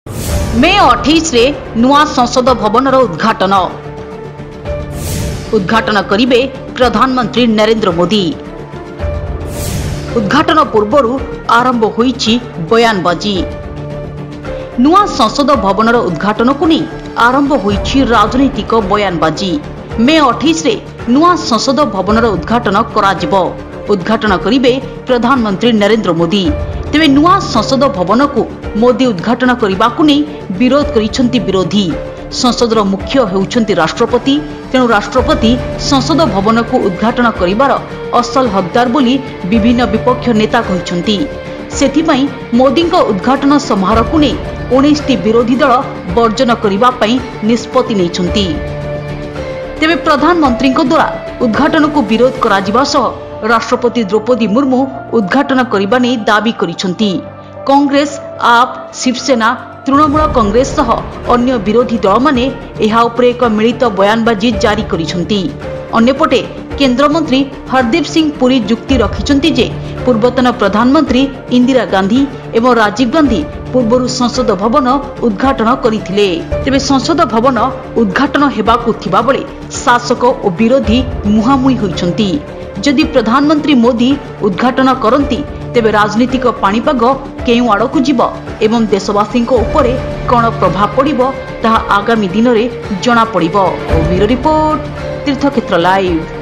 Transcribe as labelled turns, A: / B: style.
A: मे 28 रे नुआ संसद भवनर उद्घाटन करिबे प्रधानमंत्री नरेंद्र मोदी। उद्घाटन पूर्व आरंभ होईछि बयानबाजी। नुआ संसद भवनर उद्घाटन को नहीं आरंभ होईछि राजनीतिक बयानबाजी। मे 28 रे नुआ संसद भवनर उद्घाटन कराजिबो। उद्घाटन करिबे प्रधानमंत्री नरेंद्र मोदी। तेबे नुआ संसद भवन को मोदी उद्घाटन करने को नहीं विरोध करिसेंती विरोधी। संसदर मुख्य हेउछंती राष्ट्रपति, तेणु राष्ट्रपति संसद भवन को उद्घाटन करिवार असल हकदार बोली विभिन्न विपक्ष नेता कहिसेंती। सेथिपई मोदी उद्घाटन समारोह को नहीं 19टी विरोधी दल वर्जन करने निष्पत्ति नेइछंती। तेबे प्रधानमंत्री द्वारा उद्घाटन को विरोध कराजिबा सह राष्ट्रपति द्रौपदी मुर्मू उद्घाटन करने नहीं दाबी करिसेंती। कांग्रेस, आप, शिवसेना, तृणमूल कांग्रेस सह अन्य विरोधी दल माने एहा उपरे एक मिलित बयानबाजी जारी करिसेंती। अन्यपटे केंद्र मंत्री हरदीप सिंह पुरी जुक्ति रखिसेंती जे पूर्वतन प्रधानमंत्री इंदिरा गांधी एवं राजीव गांधी पूर्व संसद भवन उद्घाटन करथिले। तेबे संसद भवन उद्घाटन हेबाकु थिबा बेले शासक और विरोधी मुहांमुही होइछंती। जदि प्रधानमंत्री मोदी उद्घाटन करती तेबे राजनीतिक पाणीपाग केउ आड़कु जीव एवं देशवासी उपरे कौन प्रभाव पड़िबो ताहा आगामी दिन में जना पड़िबो। ब्यूरो रिपोर्ट, तीर्थक्षेत्र लाइव।